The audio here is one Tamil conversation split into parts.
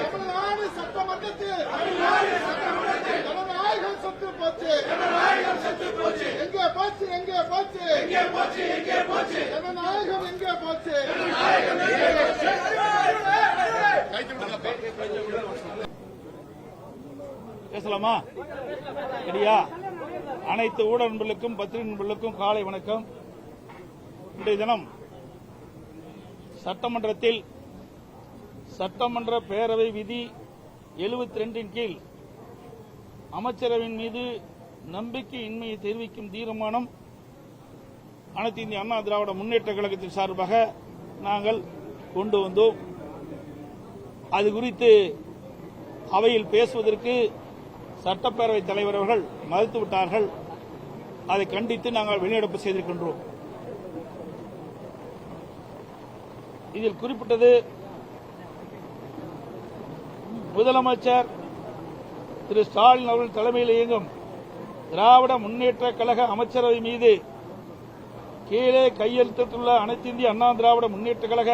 தமிழ்நாடு சட்டமன்றத்தில் ஜனநாயகம் செத்து போச்சு. எங்கே போச்சு ஜனநாயகம்? எங்கே போச்சு? பேசலாமா? சரியா? அனைத்து ஊடக நண்பர்களுக்கும் பத்திரிகை நண்பர்களுக்கும் காலை வணக்கம். இன்றைய தினம் சட்டமன்றத்தில் சட்டமன்ற பேரவை விதி 72 கீழ் அமைச்சரவையின் மீது நம்பிக்கையின்மையை தெரிவிக்கும் தீர்மானம் அனைத்து இந்திய அண்ணா திராவிட முன்னேற்ற கழகத்தின் சார்பாக நாங்கள் கொண்டு வந்தோம். அது குறித்து அவையில் பேசுவதற்கு சட்டப்பேரவைத் தலைவர் அவர்கள் மறுத்துவிட்டார்கள். அதை கண்டித்து நாங்கள் வெளிநடப்பு செய்திருக்கின்றோம். இதில் குறிப்பிட்டது முதலமைச்சர் திரு ஸ்டாலின் அவர்கள் தலைமையில் இயங்கும் திராவிட முன்னேற்ற கழக அமைச்சரவை மீது கீழே கையெழுத்திட்டுள்ள அனைத்து இந்திய அண்ணா திராவிட முன்னேற்ற கழக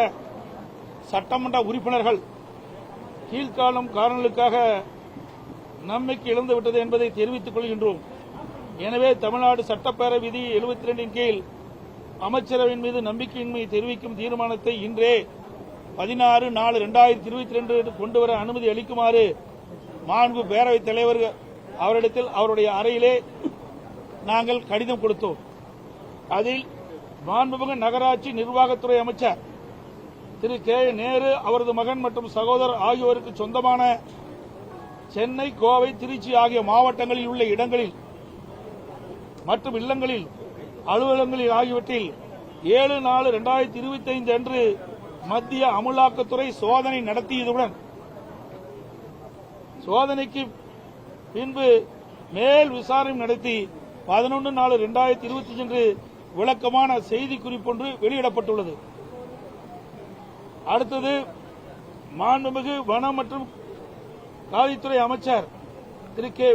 சட்டமன்ற உறுப்பினர்கள் கீழ்காணும் காரணங்களுக்காக நம்பிக்கை இழந்துவிட்டது என்பதை தெரிவித்துக் கொள்கின்றோம். எனவே தமிழ்நாடு சட்டப்பேரவை விதி 72 கீழ் அமைச்சரவையின் மீது நம்பிக்கையின்மையை தெரிவிக்கும் தீர்மானத்தை இன்றே 16/4/2022 கொண்டுவர அனுமதி அளிக்குமாறு மாண்பு பேரவைத் தலைவர் அவரிடத்தில் அவருடைய அறையிலே நாங்கள் கடிதம் கொடுத்தோம். அதில் மாண்புமிகு நகராட்சி நிர்வாகத்துறை அமைச்சர் திரு கே நேரு, அவரது மகன் மற்றும் சகோதரர் ஆகியோருக்கு சொந்தமான சென்னை, கோவை, திருச்சி ஆகிய மாவட்டங்களில் உள்ள இடங்களில் மற்றும் இல்லங்களில், அலுவலகங்களில் ஆகியவற்றில் 7/4/2025 அன்று மத்திய அமலாக்கத்துறை சோதனை நடத்தியதுடன் சோதனைக்கு பின்பு மேல் விசாரணை நடத்தி 11/4/2025 அன்று விளக்கமான செய்தி குறிப்பொன்று வெளியிடப்பட்டுள்ளது. அடுத்தது, மாண்புமிகு வனம் மற்றும் காவல்துறை அமைச்சர் திரு கே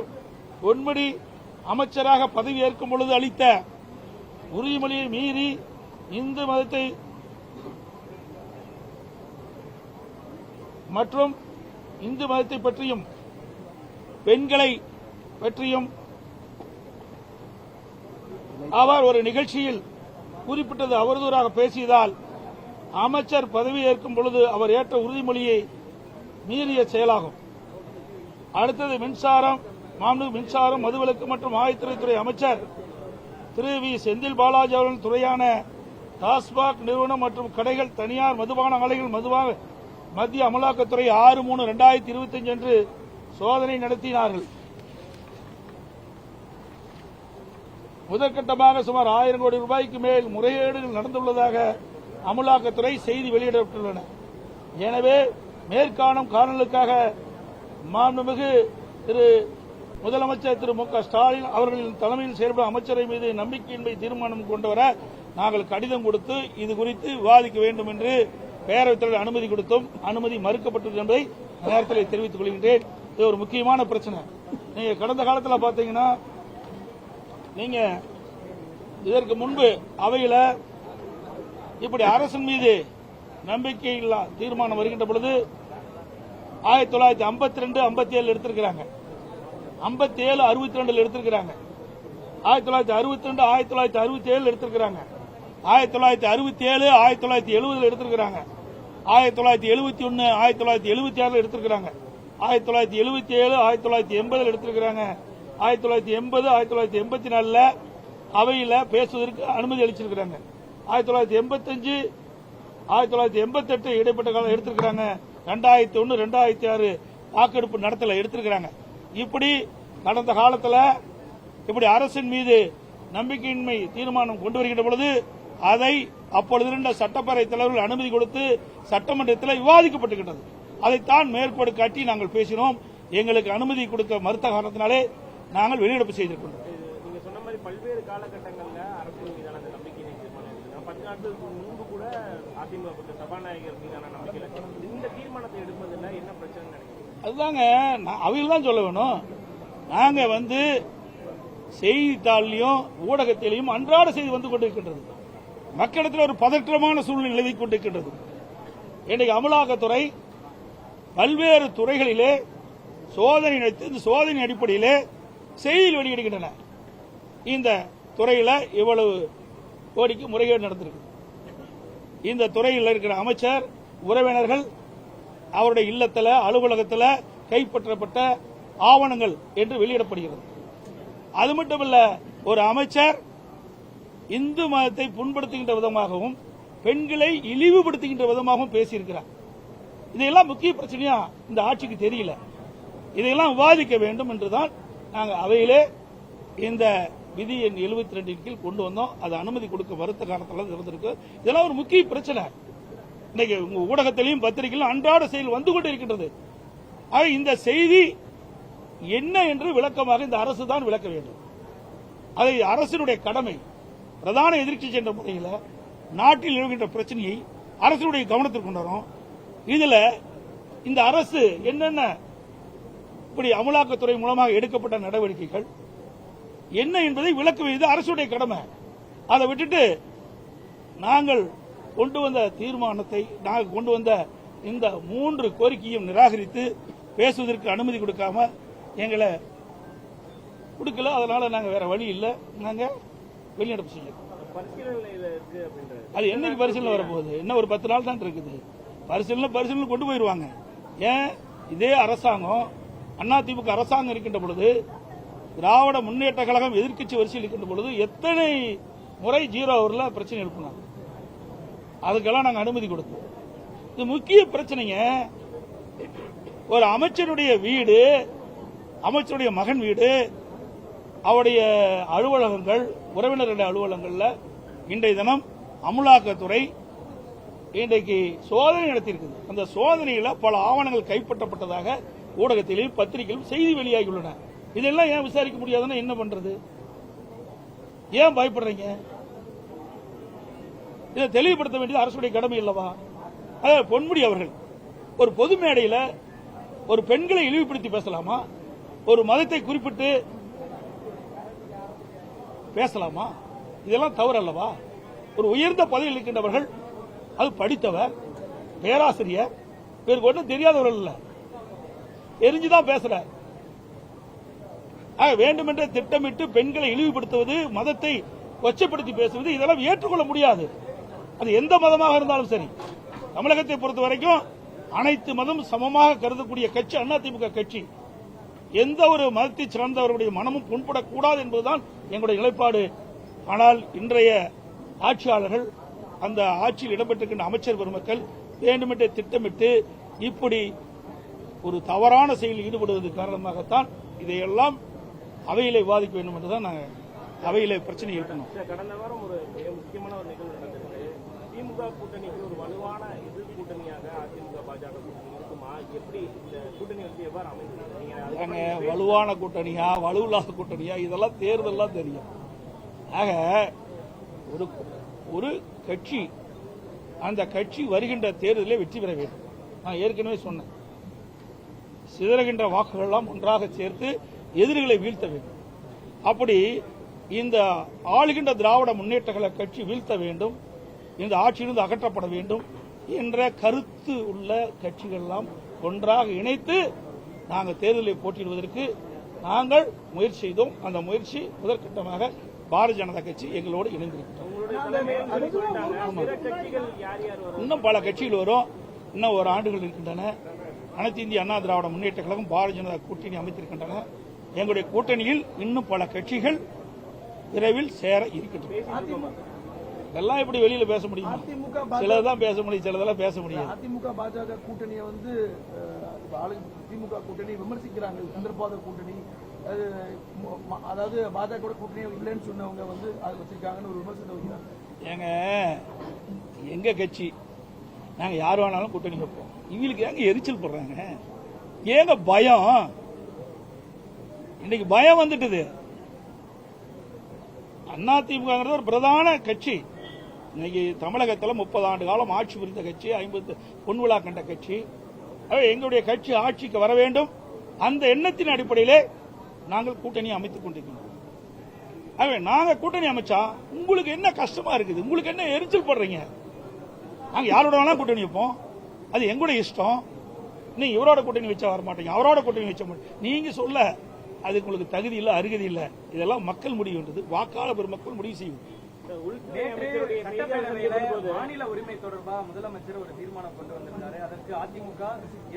பொன்முடி அமைச்சராக பதவியேற்கும் பொழுது அளித்த உறுதிமொழியை மீறி இந்து மதத்தை மற்றும் இந்து மதத்தை பற்றியும் பெண்களை பற்றியும் அவர் ஒரு நிகழ்ச்சியில் குறிப்பிட்டது அவதூறாக பேசியதால் அமைச்சர் பதவியேற்கும் பொழுது அவர் ஏற்ற உறுதிமொழியை மீறிய செயலாகும். அடுத்தது, மின்சாரம், மதுவிலக்கு மற்றும் ஆயத்துறை அமைச்சர் திரு வி செந்தில் பாலாஜி அவர்கள் துறையான டாஸ்மாக் நிறுவனம் மற்றும் கடைகள், தனியார் மதுபான ஆலைகள் மத்திய அமலாக்கத்துறை 6/3/2025 அன்று சோதனை நடத்தினார்கள். முதற்கட்டமாக சுமார் 1000 கோடி ரூபாய்க்கு மேல் முறைகேடுகள் நடந்துள்ளதாக அமலாக்கத்துறை செய்தி வெளியிடப்பட்டுள்ளன. எனவே மேற்காணும் காரணங்களுக்காக மாண்புமிகு திரு முதலமைச்சர் திரு மு க ஸ்டாலின் அவர்களின் தலைமையில் செயல்படும் அமைச்சரை மீது நம்பிக்கையின்மை தீர்மானம் கொண்டுவர நாங்கள் கடிதம் கொடுத்து இது குறித்து விவாதிக்க வேண்டும் என்று பேரவைத் தலைவர் அனுமதி கொடுத்தோம். அனுமதி மறுக்கப்பட்டது என்பதை நேரத்தில் தெரிவித்துக் கொள்கின்றேன். இது ஒரு முக்கியமான பிரச்சனை. நீங்க கடந்த காலத்தில் பாத்தீங்கன்னா, நீங்க இதற்கு முன்பு அவையில இப்படி அரசின் மீது நம்பிக்கை இல்லா தீர்மானம் வருகின்ற பொழுது 1952, 57 எடுத்திருக்கிறாங்க, 57, 62 எடுத்திருக்கிறாங்க, 1962, 1967 எடுத்திருக்கிறாங்க, 1967, 1970 எடுத்திருக்கிறாங்க, 1971, 1976 எடுத்திருக்கிறாங்க, 1977, 1980 எடுத்திருக்கிறாங்க, 1980, 1984 அவையில பேசுவதற்கு அனுமதி அளிச்சிருக்கிறாங்க, 1985, 1988 இடைப்பட்ட காலம் எடுத்திருக்கிறாங்க, 2001, 2006 வாக்கெடுப்பு நடத்தல எடுத்திருக்கிறாங்க. இப்படி கடந்த காலத்தில் இப்படி அரசின் மீது நம்பிக்கையின்மை தீர்மானம் கொண்டு வருகின்ற பொழுது அதை அப்பொழுது இருந்த சட்டப்பேரவை தலைவர்கள் அனுமதி கொடுத்து சட்டமன்றத்தில் விவாதிக்கப்பட்டுகின்றது. அதைத்தான் மேற்கோடு காட்டி நாங்கள் பேசினோம். எங்களுக்கு அனுமதி கொடுக்க மறுத்த காரணத்தினாலே நாங்கள் வெளியிடப்பு செய்திருக்கிறோம். நீங்க சொன்ன மாதிரி பல்வேறு காலகட்டங்களில் அரசின் மீதான அந்த நம்பிக்கையினை தீர்மானம் 10 நாட்களுக்கு முன்பு கூட அதிமுக சபாநாயகர் மீதான நம்பிக்கை இந்த தீர்மானத்தை எடுப்பதில் என்ன பிரச்சனை நினைக்கிறீங்க? அதுதாங்க அவங்க தான் சொல்ல வேணும். நாங்க செய்தித்தாளிலையும் ஊடகத்திலையும் அன்றாட செய்தி வந்து கொண்டிருக்கின்றது. மக்களிடத்தில் ஒரு பதற்றமான சூழ்நிலை நிலவிக் கொண்டிருக்கின்றது. இன்றைக்கு அமலாக்கத்துறை பல்வேறு துறைகளிலே சோதனை நடத்தி இந்த சோதனை அடிப்படையிலே செய்தி வெளியிடுகின்றன. இந்த துறையில் இவ்வளவு கோடிக்கு முறைகேடு நடந்திருக்கு. இந்த துறையில் இருக்கிற அமைச்சர் உறவினர்கள் அவருடைய இல்லத்தில் அலுவலகத்தில் கைப்பற்றப்பட்ட ஆவணங்கள் என்று வெளியிடப்படுகிறது. அது மட்டுமல்ல, ஒரு அமைச்சர் இந்து மதத்தை புண்படுத்துகின்ற விதமாகவும் பெண்களை இழிவுபடுத்துகின்ற விதமாகவும் பேசியிருக்கிறார். இதையெல்லாம் முக்கிய பிரச்சனையா இந்த ஆட்சிக்கு தெரியல. இதையெல்லாம் விவாதிக்க வேண்டும் என்றுதான் நாங்கள் அவையிலே இந்த விதி எண் 72 கீழ் கொண்டு வந்தோம். அது அனுமதி கொடுக்க மறுத்த காலத்தில் இருந்திருக்கு. இதெல்லாம் ஒரு முக்கிய பிரச்சனை. இன்னைக்கு உங்க ஊடகத்திலையும் பத்திரிகையிலும் அன்றாட செய்தி வந்து கொண்டு இருக்கின்றது. ஆக இந்த செய்தி என்ன என்று விளக்கமாக இந்த அரசு தான் விளக்க வேண்டும். அது அரசினுடைய கடமை. பிரதான எதிர்க்கட்சி என்ற முறையில் நாட்டில் எழுகின்ற பிரச்சனையை அரசுடைய கவனத்திற்கு கொண்டு வரும். இதுல இந்த அரசு என்னென்ன இப்படி அமலாக்கத்துறை மூலமாக எடுக்கப்பட்ட நடவடிக்கைகள் என்ன என்பதை விளக்க வேண்டியது அரசுடைய கடமை. அதை விட்டுட்டு நாங்கள் கொண்டு வந்த தீர்மானத்தை, நாங்கள் கொண்டு வந்த இந்த 3 கோரிக்கையும் நிராகரித்து பேசுவதற்கு அனுமதி கொடுக்காம எங்களை கொடுக்கல. அதனால நாங்கள் வேற வழி இல்லை, நாங்கள் வெளிநடப்பு செய்யணும். அது என்னைக்கு பரிசீலனை வரப்போகுது? என்ன ஒரு 10 நாள் தான் இருக்குது. பரிசீலனை கொண்டு போயிருவாங்க. ஏன் இதே அரசாங்கம் அதிமுக அரசாங்கம் இருக்கின்ற பொழுது, திராவிட முன்னேற்ற கழகம் எதிர்க்கட்சி வரிசையில் இருக்கின்ற பொழுது எத்தனை முறை 0 ஹவர்ல பிரச்சனை எழுப்பினாங்க. அதுக்கெல்லாம் நாங்கள் அனுமதி கொடுத்தோம். இது முக்கிய பிரச்சனைங்க. ஒரு அமைச்சருடைய வீடு, அமைச்சருடைய மகன் வீடு, அவருடைய அலுவலகங்கள், உறவினருடைய அலுவலகங்கள்ல இன்றைய தினம் அமலாக்கத்துறை இன்றைக்கு சோதனை நடத்தியிருக்குது. அந்த சோதனையில் பல ஆவணங்கள் கைப்பற்றப்பட்டதாக ஊடகத்திலும் பத்திரிகையிலும் செய்தி வெளியாகியுள்ளன. இதெல்லாம் ஏன் விசாரிக்க முடியாதுன்னா என்ன பண்றது? ஏன் பயப்படுறீங்க? இதை தெளிவுபடுத்த வேண்டியது அரசுடைய கடமை இல்லவா? பொன்முடி அவர்கள் ஒரு பொது மேடையில் ஒரு பெண்களை இழிவுபடுத்தி பேசலாமா? ஒரு மதத்தை குறிப்பிட்டு பேசலாமா? இதெல்லாம் தவறு அல்லவா? ஒரு உயர்ந்த பதவியில் இருக்கின்றவர்கள், அது படித்தவர், பேராசிரியர், பேருக்கு ஒன்றும் தெரியாதவர்கள் இல்ல, தெரிஞ்சுதான் பேசுற. வேண்டுமென்றே திட்டமிட்டு பெண்களை இழிவுபடுத்துவது, மதத்தை கொச்சைப்படுத்தி பேசுவது, இதெல்லாம் ஏற்றுக்கொள்ள முடியாது. அது எந்த மதமாக இருந்தாலும் சரி. தமிழகத்தை பொறுத்த வரைக்கும் அனைத்து மதம் சமமாக கருதக்கூடிய கட்சி அதிமுக கட்சி. எந்த ஒரு மதத்தை சார்ந்தவர்களுடைய மனமும் புண்படக்கூடாது என்பதுதான் எங்களுடைய நிலைப்பாடு. ஆனால் இன்றைய ஆட்சியாளர்கள், அந்த ஆட்சியில் இடம்பெற்றிருக்கின்ற அமைச்சர் பெருமக்கள் வேண்டுமென்றே திட்டமிட்டு இப்படி ஒரு தவறான செயலில் ஈடுபடுவது காரணமாகத்தான் இதையெல்லாம் அவையிலே விவாதிக்க வேண்டும் என்றுதான் நாங்கள் அவையிலே பிரச்சனை இருக்கணும். கடந்த வாரம் ஒரு மிக முக்கியமான ஒரு நிகழ்வு நடந்திருக்கு. திமுக கூட்டணிக்கு ஒரு வலுவான எதிர் கூட்டணியாக அதிமுக பாஜக கூட்டணி இருக்குமா? எப்படி இந்த கூட்டணி வந்து எவ்வாறு அமைந்திருக்கு? வலுவான கூட்டணியா, வலுவில்லாத கூட்டணியா, இதெல்லாம் தேர்தல்லாம் தெரியும். ஆக ஒரு கட்சி, அந்த கட்சி வருகின்ற தேர்தலில் வெற்றி பெற வேண்டும். நான் ஏற்கனவே சொன்னேன், சிதறுகின்ற வாக்குகள் எல்லாம் ஒன்றாக சேர்த்து எதிரிகளை வீழ்த்த வேண்டும். அப்படி இந்த ஆளுகின்ற திராவிட முன்னேற்ற கழக கட்சி வீழ்த்த வேண்டும், இந்த ஆட்சியிலிருந்து அகற்றப்பட வேண்டும் என்ற கருத்து உள்ள கட்சிகள் எல்லாம் ஒன்றாக இணைத்து நாங்கள் தேர்தலில் போட்டியிடுவதற்கு நாங்கள் முயற்சி செய்தோம். அந்த முயற்சி முதற்கட்டமாக பாரதிய ஜனதா கட்சி எங்களோடு இணைந்திருக்கிறோம். இன்னும் பல கட்சிகள் வரும். இன்னும் ஒரு ஆண்டுகள் இருக்கின்றன. அனைத்து இந்திய அண்ணா திராவிட முன்னேற்ற கழகம் பாரதிய ஜனதா கூட்டணி அமைத்திருக்கின்றன. எங்களுடைய கூட்டணியில் இன்னும் பல கட்சிகள் விரைவில் சேர இருக்கின்றன. இதெல்லாம் எப்படி வெளியில பேச முடியும்? சிலதான் பேச முடியும், சிலதெல்லாம் பேச முடியாது. அதிமுக பாஜக கூட்டணியை வந்து திமுக கூட்டணி விமர்சிக்கிறாங்க. சந்திரபாத கூட்டணி, அதாவது பாஜக கூட்டணி இல்லைன்னு சொன்னவங்க வந்து அதை வச்சிருக்காங்கன்னு ஒரு விமர்சனம் வைக்கிறாங்க. ஏங்க, எங்க கட்சி நாங்க யார் வேணாலும் கூட்டணி வைப்போம். இவங்களுக்கு ஏங்க எரிச்சல் போடுறாங்க? ஏங்க பயம்? இன்னைக்கு பயம் வந்துட்டுது. அதிமுக ஒரு பிரதான கட்சி. இன்னைக்கு தமிழகத்தில் 30 ஆண்டு காலம் ஆட்சி புரிந்த கட்சி, 50 பொன்விழா கண்ட கட்சி. எங்களுடைய கட்சி ஆட்சிக்கு வர வேண்டும். அந்த எண்ணத்தின் அடிப்படையிலே நாங்கள் கூட்டணி அமைத்துக் கொண்டிருக்கிறோம். நாங்க கூட்டணி அமைச்சா உங்களுக்கு என்ன கஷ்டமா இருக்குது? உங்களுக்கு என்ன எரிச்சல் படுறீங்க? நாங்க யாரோட வேணா கூட்டணி வைப்போம். அது எங்களுடைய இஷ்டம். நீ இவரோட கூட்டணி வச்சா வர மாட்டீங்க, அவரோட கூட்டணி வச்ச மாட்டீங்க. நீங்க சொல்ல அதுக்கு உங்களுக்கு தகுதி இல்லை, அருகதி இல்லை. இதெல்லாம் மக்கள் முடிவுன்றது, வாக்காளர் பெருமக்கள் முடிவு செய்யும். மாநில உரிமை தொடர்பா முதலமைச்சர் ஒரு தீர்மானம் கொண்டு வந்திருக்காரு. அதற்கு அதிமுக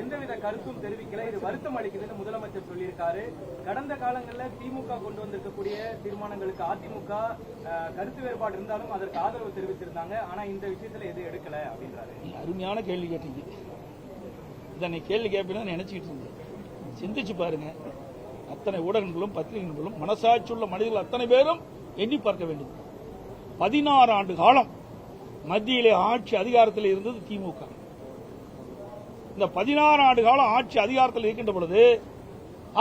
எந்தவித கருத்தும் தெரிவிக்கல. இது வருத்தம் அளிக்குதுன்னு முதலமைச்சர் சொல்லியிருக்காரு. கடந்த காலங்களில் திமுக கொண்டு வந்திருக்கக்கூடிய தீர்மானங்களுக்கு அதிமுக கருத்து வேறுபாடு இருந்தாலும் அதற்கு ஆதரவு தெரிவித்திருந்தாங்க. ஆனா இந்த விஷயத்துல எதுவும் எடுக்கல அப்படின்றாரு. அருமையான கேள்வி கேட்டீங்க. இதை கேள்வி கேட்பேன்னு நினைச்சுக்கிட்டு இருந்தேன். சிந்திச்சு பாருங்க. அத்தனை ஊடகங்களும் பத்திரிகைகளும் மனசாட்சி உள்ள மனிதர்கள் அத்தனை பேரும் எண்ணி பார்க்க வேண்டும். 16 ஆண்டு காலம் மத்தியிலே ஆட்சி அதிகாரத்தில் இருந்தது திமுக. இந்த 16 ஆண்டு காலம் ஆட்சி அதிகாரத்தில் இருக்கின்ற பொழுது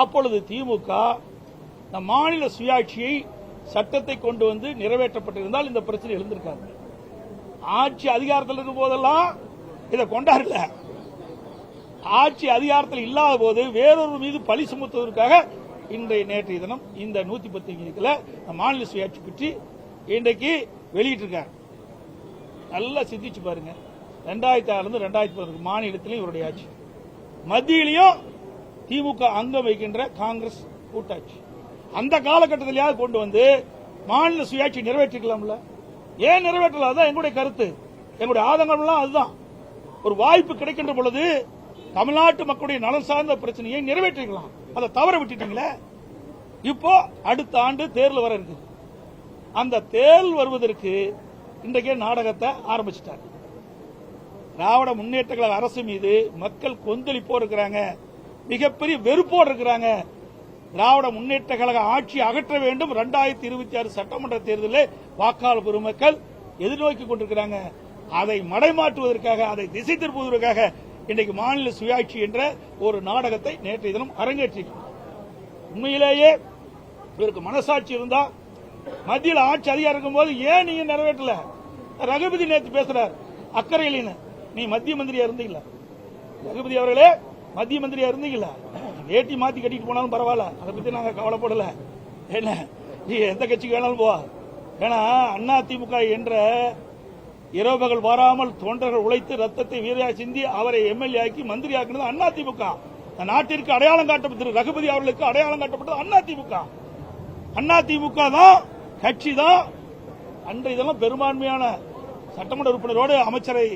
அப்பொழுது திமுக இந்த மாநில சுயாட்சியை சட்டத்தை கொண்டு வந்து நிறைவேற்றப்பட்டிருந்தால் இந்த பிரச்சனை எழுந்திருக்காது. ஆட்சி அதிகாரத்தில் இருக்கும் போதெல்லாம் இதை கொண்டாடல. ஆட்சி அதிகாரத்தில் இல்லாத போது வேறொரு மீது பழி சுமத்துவதற்காக நேற்றைய தினம் இந்த 110 மாநில சுயாட்சி பற்றி இன்றைக்கு வெளியிட்டிருக்காங்க. நல்லா சிந்திச்சு பாருங்க. 2006 2011 மாநிலத்திலும் இவருடைய ஆட்சி, மத்தியிலையும் திமுக அங்கம் வைக்கின்ற காங்கிரஸ் கூட்டாட்சி. அந்த காலகட்டத்திலேயாவது கொண்டு வந்து மாநில சுயாட்சி நிறைவேற்றிக்கலாம்ல? ஏன் நிறைவேற்றல? அதுதான் எங்களுடைய கருத்து, எங்களுடைய ஆதங்கம் எல்லாம் அதுதான். ஒரு வாய்ப்பு கிடைக்கின்ற பொழுது தமிழ்நாட்டு மக்களுடைய நலன் சார்ந்த பிரச்சனையை நிறைவேற்றிக்கலாம். அதை தவற விட்டுட்டீங்களே. இப்போ அடுத்த ஆண்டு தேர்தல் வர இருக்கு. அந்த தேர்தல் வருவதற்கு இன்றைக்கே நாடகத்தை ஆரம்பிச்சிட்டாங்க. திராவிட முன்னேற்ற கழக அரசு மீது மக்கள் கொந்தளிப்போடு இருக்கிறாங்க, மிகப்பெரிய வெறுப்போடு இருக்கிறாங்க. திராவிட முன்னேற்ற கழக ஆட்சி அகற்ற வேண்டும். 2026 சட்டமன்ற தேர்தலில் வாக்காளர் பெருமக்கள் எதிர்நோக்கி கொண்டிருக்கிறாங்க. அதை மடைமாற்றுவதற்காக, அதை திசை திருப்புவதற்காக இன்றைக்கு மாநில சுயாட்சி என்ற ஒரு நாடகத்தை நேற்றைய தினம் அரங்கேற்றிருக்கிறார். உண்மையிலேயே இவருக்கு மனசாட்சி இருந்தா மத்தியில் ஆட்சி அதிகாரம் இருக்கும் போது ஏன் நீங்க நிறைவேற்றல? ரகுபதி நேற்று பேசுறார் அக்கறையில். நீ மத்திய மந்திரியா இருந்தீங்களா? ரகுபதி அவர்களே மத்திய மந்திரியா இருந்தீங்களா? வேட்டி மாத்தி கட்டிட்டு போனாலும் பரவாயில்ல, அதை பத்தி நாங்க கவலைப்படல. என்ன நீ எந்த கட்சிக்கு வேணாலும் போ. ஏன்னா அதிமுக என்ற இரவு பகல் வராமல் தொண்டர்கள் உழைத்து ரத்தத்தை வீரையா சிந்தி அவரை எம்எல்ஏ ஆக்கி மந்திரி ஆக்கினது அதிமுக. நாட்டிற்கு அடையாளம் காட்டப்பட்டது, ரகுபதி அவர்களுக்கு அடையாளம் காட்டப்பட்டது அதிமுக. அதிமுக தான் கட்சி தான். அன்றைய இதெல்லாம் பெரும்பான்மையான சட்டமன்ற உறுப்பினரோடு அமைச்சரை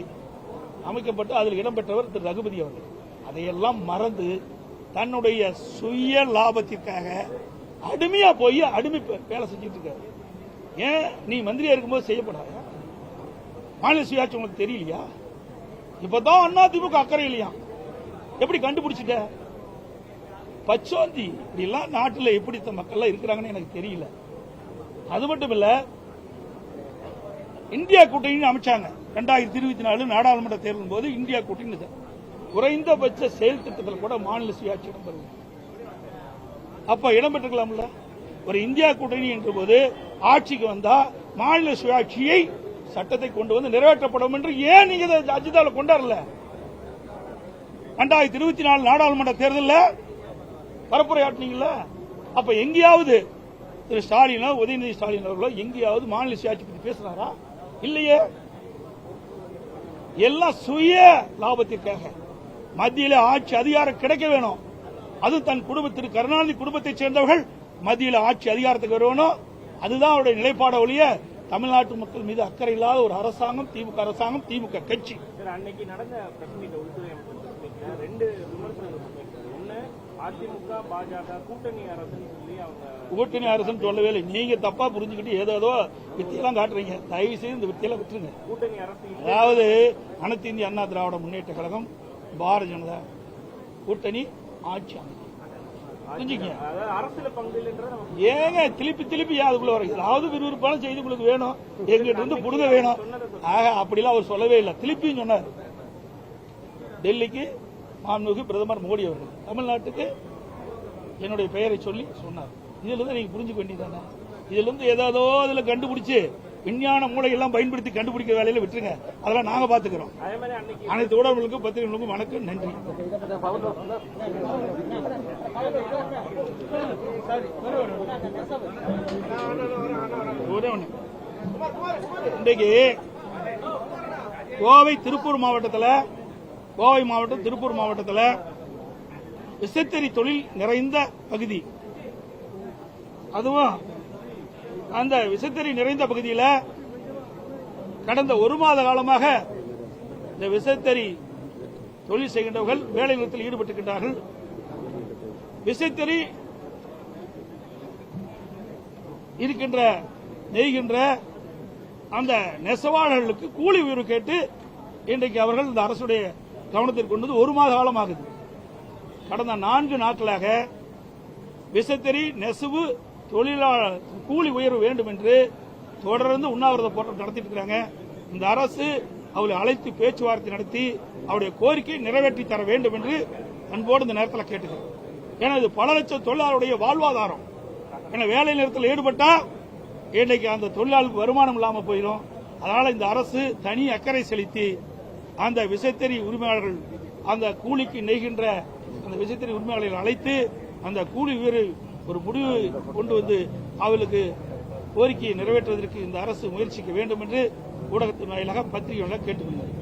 அமைக்கப்பட்டு அதில் இடம்பெற்றவர் திரு ரகுபதி அவர்கள். அதையெல்லாம் மறந்து தன்னுடைய சுய லாபத்திற்காக அடிமையா போய் அடிமை வேலை செஞ்சுட்டு இருக்காரு. ஏன் நீ மந்திரியா இருக்கும்போது செய்யப்படாத? மாநில சுயாட்சி உங்களுக்கு தெரியலையா? இப்பதான் அதிமுக அக்கறை இல்லையா? எப்படி கண்டுபிடிச்சிட்ட? பச்சோந்தி இப்படிலாம் நாட்டில் எப்படி மக்கள் இருக்கிறாங்கன்னு எனக்கு தெரியல. அது மட்டும் இல்ல, இந்தியா கூட்டணி அமைச்சாங்க 2024 நாடாளுமன்ற தேர்தலின் போது. இந்தியா கூட்டணி குறைந்தபட்ச செயல் திட்டத்தில் கூட மாநில சுயாட்சி இடம்பெறும். அப்ப இடம்பெற்றிருக்கலாம்ல? ஒரு இந்தியா கூட்டணி என்ற போது ஆட்சிக்கு வந்தா மாநில சுயாட்சியை சட்டத்தை கொண்டு வந்து நிறைவேற்றப்படும் என்று ஏன் நீங்க அஜிதால கொண்டாடல? 2024 நாடாளுமன்ற தேர்தலில் பரப்புரையாட்டினீங்களா? அப்ப எங்கேயாவது திரு ஸ்டாலினோ உதயநிதி ஸ்டாலின் அவர்களோ எங்கேயாவது மாநில சுயாட்சி பற்றி பேசுறாரா? இல்லையே. எல்லாம் சுய லாபத்திற்காக மத்தியில் ஆட்சி அதிகாரம் கிடைக்க வேணும். அது தன் குடும்பத்திற்கு கருணாநிதி குடும்பத்தைச் சேர்ந்தவர்கள் மத்தியில் ஆட்சி அதிகாரத்துக்கு வரணும். அதுதான் அவருடைய நிலைப்பாடு ஒழிய தமிழ்நாட்டு மக்கள் மீது அக்கறை இல்லாத ஒரு அரசாங்கம் திமுக அரசாங்கம், திமுக கட்சி. அன்னைக்கு நடந்த உள்துறை அமைச்சர் 2 விமர்சனங்கள். ஒன்னு, அதிமுக பாஜக கூட்டணி அரசுன்னு சொல்லி அவங்க கூட்டணி அரசுன்னு சொல்லவே இல்லை. நீங்க தப்பா புரிஞ்சுக்கிட்டு ஏதோ வித்தியெல்லாம் காட்டுறீங்க. தயவு செய்து இந்த வித்தியெல்லாம் விட்டுருங்க. கூட்டணி அரசு அதாவது அனைத்து இந்திய அண்ணா திராவிட முன்னேற்ற கழகம், பாரதிய ஜனதா கூட்டணி ஆட்சி அமைக்கும். புரிஞ்சுக்கங்க. அரசியல் பங்கு ஏங்க திருப்பி அதுக்குள்ள வர ஏதாவது விறுவிறுப்பான செய்தி உங்களுக்கு வேணும், எங்கிட்ட இருந்து புடுங்க வேணும். ஆக அப்படிலாம் அவர் சொல்லவே இல்லை. திருப்பியும் சொன்னார். டெல்லிக்கு மாண்புமிகு பிரதமர் மோடி அவர்கள் தமிழ்நாட்டுக்கு என்னுடைய பெயரை சொல்லி சொன்னார். இதுல இருந்து நீங்க புரிஞ்சுக்க வேண்டியதானே? இதுல இருந்து ஏதாவது இதுல கண்டுபிடிச்சு விஞ்ஞான மூளையெல்லாம் பயன்படுத்தி கண்டுபிடிக்கிற வேலையில விட்டுருங்க. அதெல்லாம் நாங்க பாத்துக்கிறோம். அனைத்து ஊடகங்களுக்கும் பத்திரிகைகளுக்கும் வணக்கம், நன்றி. இன்றைக்கு கோவை திருப்பூர் மாவட்டத்தில் கோவை மாவட்டம், திருப்பூர் மாவட்டத்தில் விசைத்தறி தொழில் நிறைந்த பகுதி. அதுவும் அந்த விசைத்தறி நிறைந்த பகுதியில் கடந்த 1 மாத காலமாக இந்த விசைத்தறி தொழில் செய்கின்றவர்கள் வேலை நிறுத்தத்தில் ஈடுபட்டிருக்கின்றார்கள். விசைத்தறி இருக்கின்ற நெய்கின்ற அந்த நெசவாளர்களுக்கு கூலி உயர்வு கேட்டு இன்றைக்கு அவர்கள் இந்த அரசுடைய கவனத்திற்கு கொண்டது 1 மாத காலமாகுது. கடந்த 4 நாட்களாக விசைத்தறி நெசவு தொழிலாளர் கூலி உயர்வு வேண்டும் என்று தொடர்ந்து உண்ணாவிரத போராட்டம் நடத்திட்டு இருக்காங்க. இந்த அரசு அவளை அழைத்து பேச்சுவார்த்தை நடத்தி அவருடைய கோரிக்கையை நிறைவேற்றி தர வேண்டும் என்று அன்போடு இந்த நேரத்தில் கேட்டுக்கிறோம். ஏன்னா இது பல லட்சம் தொழிலாளருடைய வாழ்வாதாரம். ஏன்னா வேலை நிறுத்தத்தில் ஈடுபட்டா இன்றைக்கு அந்த தொழிலாளருக்கு வருமானம் இல்லாமல் போயிடும். அதனால இந்த அரசு தனி அக்கறை செலுத்தி அந்த விசைத்தறி உரிமையாளர்கள் அந்த கூலிக்கு நெய்கின்ற அந்த விசைத்தறி உரிமையாளர்களை அழைத்து அந்த கூலி உயர்வு ஒரு முடிவு கொண்டு வந்து அவர்களுக்கு கோரிக்கையை நிறைவேற்றுவதற்கு இந்த அரசு முயற்சிக்க வேண்டும் என்று ஊடகத்தின் வாயிலாக பத்திரிகை கேட்டுக்கொள்கிறேன்.